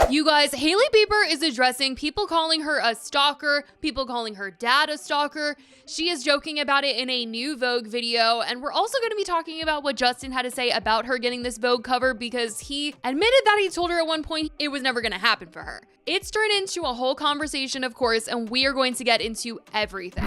You guys, Hailey Bieber is addressing people calling her a stalker, people calling her dad a stalker. She is joking about it in a new Vogue video, and we're also going to be talking about what Justin had to say about her getting this Vogue cover, because he admitted that he told her at one point it was never going to happen for her. It's turned into a whole conversation, of course, and we are going to get into everything.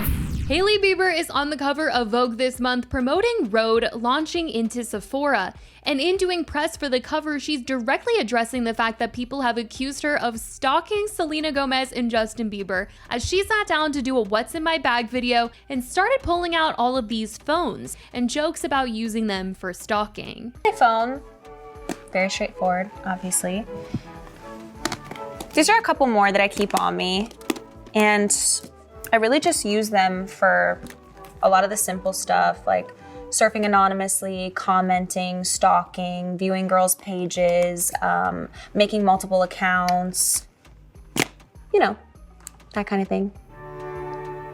Hailey Bieber is on the cover of Vogue this month promoting Rhode launching into Sephora. And in doing press for the cover, she's directly addressing the fact that people have accused her of stalking Selena Gomez and Justin Bieber, as she sat down to do a What's in My Bag video and started pulling out all of these phones and jokes about using them for stalking. My phone, very straightforward, obviously. These are a couple more that I keep on me, and I really just use them for a lot of the simple stuff, like surfing anonymously, commenting, stalking, viewing girls' pages, making multiple accounts, you know, that kind of thing.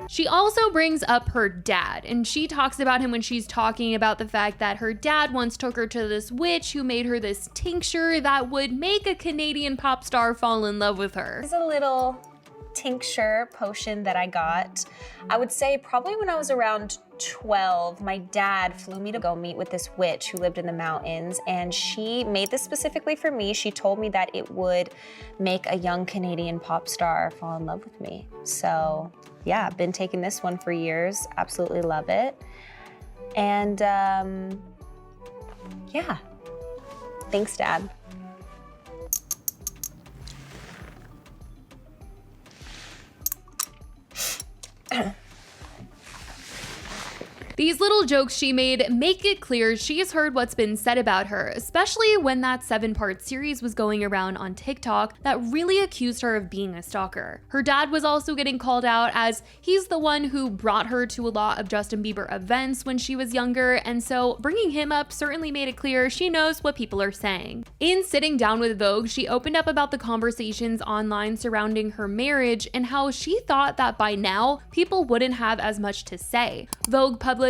She also brings up her dad, and she talks about him when she's talking about the fact that her dad once took her to this witch who made her this tincture that would make a Canadian pop star fall in love with her. It's a little tincture potion that I got. I would say probably when I was around 12, my dad flew me to go meet with this witch who lived in the mountains, and she made this specifically for me. She told me that it would make a young Canadian pop star fall in love with me. So yeah, I've been taking this one for years. Absolutely love it. And yeah, thanks, Dad. These little jokes she made make it clear she's heard what's been said about her, especially when that 7-part series was going around on TikTok that really accused her of being a stalker. Her dad was also getting called out, as he's the one who brought her to a lot of Justin Bieber events when she was younger, and so bringing him up certainly made it clear she knows what people are saying. In sitting down with Vogue, she opened up about the conversations online surrounding her marriage and how she thought that by now people wouldn't have as much to say. Vogue published,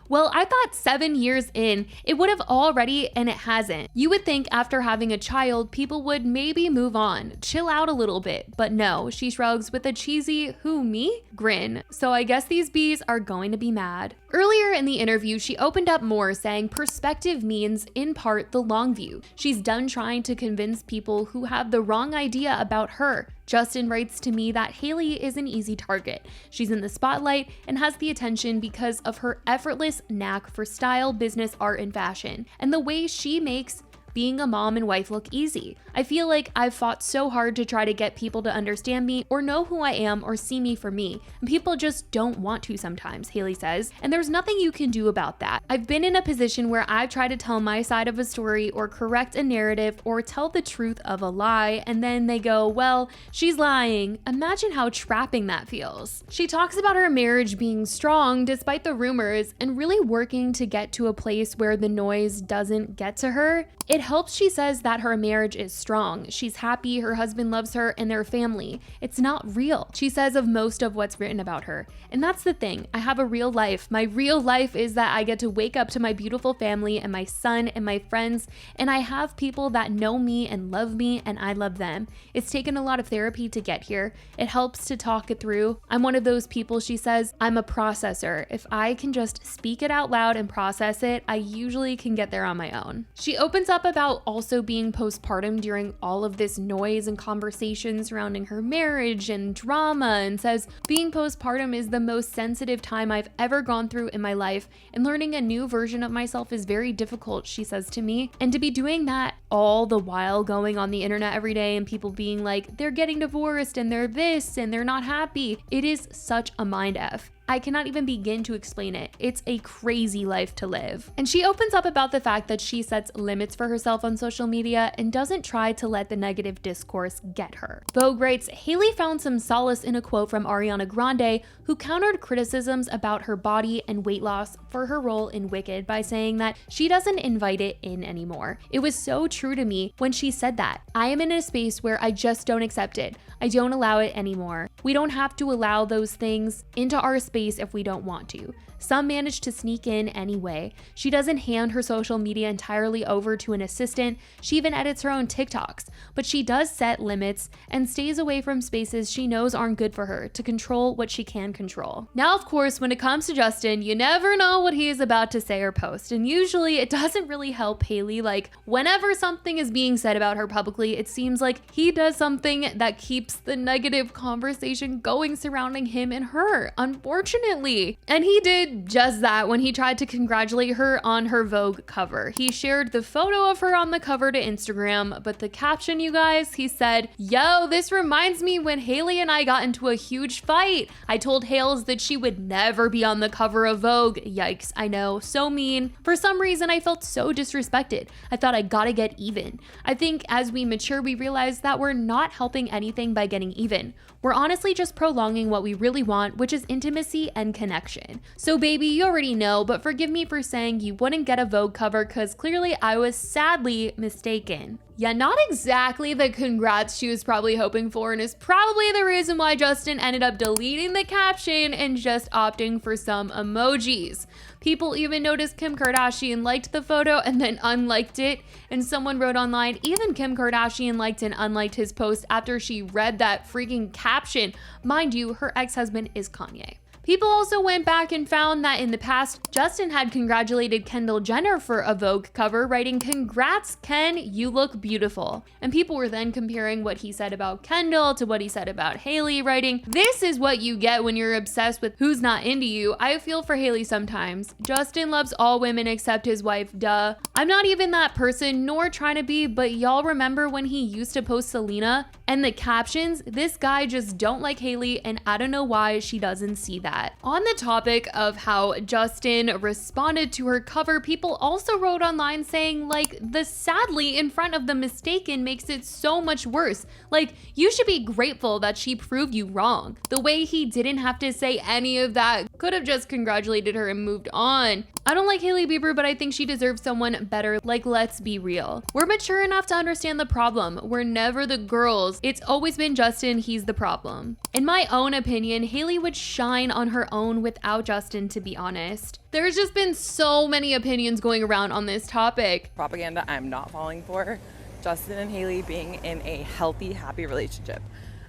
"Well, I thought 7 years in, it would have already, and it hasn't. You would think after having a child, people would maybe move on, chill out a little bit, but no," she shrugs with a cheesy "who, me?" grin. So I guess these bees are going to be mad. Earlier in the interview, she opened up more, saying perspective means, in part, the long view. She's done trying to convince people who have the wrong idea about her. Justin writes to me that Hailey is an easy target. She's in the spotlight and has the attention because of her effortless knack for style, business, art, and fashion, and the way she makes being a mom and wife look easy. I feel like I've fought so hard to try to get people to understand me or know who I am or see me for me, and people just don't want to sometimes, Hailey says, and there's nothing you can do about that. I've been in a position where I've tried to tell my side of a story or correct a narrative or tell the truth of a lie, and then they go, well, she's lying. Imagine how trapping that feels. She talks about her marriage being strong despite the rumors and really working to get to a place where the noise doesn't get to her. It helps, she says, that her marriage is strong. She's happy, her husband loves her, and their family. It's not real, she says, of most of what's written about her. And that's the thing. I have a real life. My real life is that I get to wake up to my beautiful family and my son and my friends, and I have people that know me and love me, and I love them. It's taken a lot of therapy to get here. It helps to talk it through. I'm one of those people, she says. I'm a processor. If I can just speak it out loud and process it, I usually can get there on my own. She opens up about also being postpartum during all of this noise and conversation surrounding her marriage and drama, and says being postpartum is the most sensitive time I've ever gone through in my life, and learning a new version of myself is very difficult, she says to me. And to be doing that all the while going on the internet every day and people being like, they're getting divorced and they're this and they're not happy, it is such a mind F. I cannot even begin to explain it. It's a crazy life to live. And she opens up about the fact that she sets limits for herself on social media and doesn't try to let the negative discourse get her. Vogue writes, Hailey found some solace in a quote from Ariana Grande, who countered criticisms about her body and weight loss for her role in Wicked by saying that she doesn't invite it in anymore. It was so true to me when she said that. I am in a space where I just don't accept it. I don't allow it anymore. We don't have to allow those things into our space if we don't want to. some manage to sneak in anyway. She doesn't hand her social media entirely over to an assistant. She even edits her own TikToks, but she does set limits and stays away from spaces she knows aren't good for her to control what she can control. Now, of course, when it comes to Justin, you never know what he is about to say or post, and usually it doesn't really help Hailey. Like, whenever something is being said about her publicly, it seems like he does something that keeps the negative conversation going surrounding him and her, unfortunately. And he did just that when he tried to congratulate her on her Vogue cover. He shared the photo of her on the cover to Instagram, but the caption, you guys, he said, "Yo, this reminds me when Hailey and I got into a huge fight. I told Hales that she would never be on the cover of Vogue." Yikes, I know, so mean. For some reason, I felt so disrespected. I thought I gotta get even. I think as we mature, we realize that we're not helping anything by getting even. We're honestly just prolonging what we really want, which is intimacy and connection. So baby, you already know, but forgive me for saying you wouldn't get a Vogue cover because clearly I was sadly mistaken. Yeah, not exactly the congrats she was probably hoping for, and is probably the reason why Justin ended up deleting the caption and just opting for some emojis. People even noticed Kim Kardashian liked the photo and then unliked it, and someone wrote online, even Kim Kardashian liked and unliked his post after she read that freaking caption. Mind you, her ex-husband is Kanye. People also went back and found that in the past, Justin had congratulated Kendall Jenner for a Vogue cover, writing, "Congrats, Ken, you look beautiful." And people were then comparing what he said about Kendall to what he said about Hailey, writing, "This is what you get when you're obsessed with who's not into you. I feel for Hailey sometimes. Justin loves all women except his wife, duh. I'm not even that person, nor trying to be, but y'all remember when he used to post Selena? And the captions, this guy just don't like Hailey, and I don't know why she doesn't see that." On the topic of how Justin responded to her cover, people also wrote online saying, like, the sadly in front of the mistaken makes it so much worse. Like, you should be grateful that she proved you wrong. The way he didn't have to say any of that, could have just congratulated her and moved on. I don't like Hailey Bieber, but I think she deserves someone better. Like, let's be real. We're mature enough to understand the problem. We're never the girls. It's always been Justin, he's the problem. In my own opinion, Hailey would shine on her own without Justin, to be honest. There's just been so many opinions going around on this topic. Propaganda I'm not falling for. Justin and Hailey being in a healthy, happy relationship.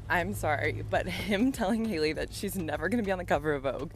I'm sorry, but him telling Hailey that she's never gonna be on the cover of Vogue,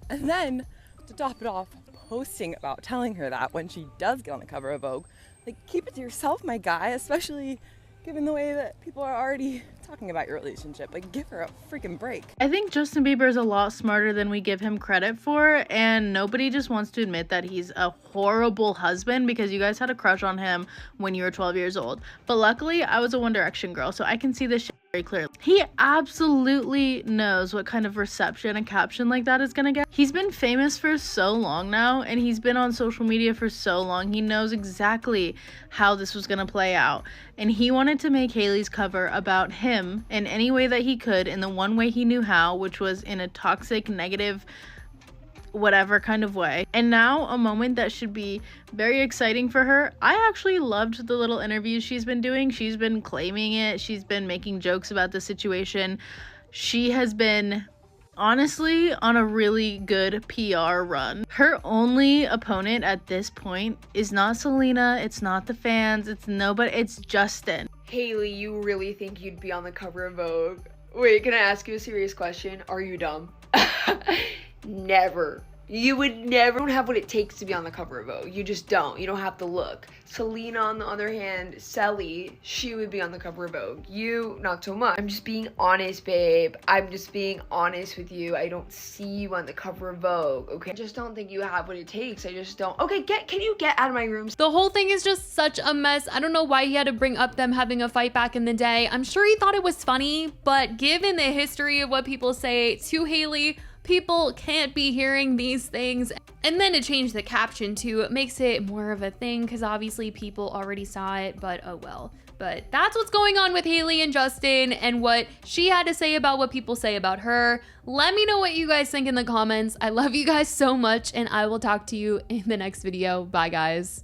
and then to top it off, posting about telling her that when she does get on the cover of Vogue, like, keep it to yourself, my guy, especially given the way that people are already talking about your relationship. Like, give her a freaking break. I think Justin Bieber is a lot smarter than we give him credit for, and nobody just wants to admit that he's a horrible husband because you guys had a crush on him when you were 12 years old. But luckily, I was a One Direction girl, so I can see this shit very clearly. He absolutely knows what kind of reception a caption like that is gonna get. He's been famous for so long now, and he's been on social media for so long. He knows exactly how this was gonna play out, and he wanted to make Hailey's cover about him in any way that he could, in the one way he knew how, which was in a toxic, negative, whatever kind of way. And now, a moment that should be very exciting for her. I actually loved the little interviews she's been doing. She's been claiming it. She's been making jokes about the situation. She has been honestly on a really good PR run. Her only opponent at this point is not Selena, it's not the fans, it's nobody, it's Justin. Hailey, you really think you'd be on the cover of Vogue? Wait, can I ask you a serious question? Are you dumb? Never. You would never have what it takes to be on the cover of Vogue. You just don't. You don't have to look. Selena, on the other hand, Selly, she would be on the cover of Vogue. You, not so much. I'm just being honest, babe. I'm just being honest with you. I don't see you on the cover of Vogue, okay? I just don't think you have what it takes. I just don't. Okay, can you get out of my room? The whole thing is just such a mess. I don't know why he had to bring up them having a fight back in the day. I'm sure he thought it was funny, but given the history of what people say to Hailey, people can't be hearing these things. And then to change the caption too, it makes it more of a thing because obviously people already saw it, but oh well. But that's what's going on with Hailey and Justin and what she had to say about what people say about her. Let me know what you guys think in the comments. I love you guys so much, and I will talk to you in the next video. Bye, guys.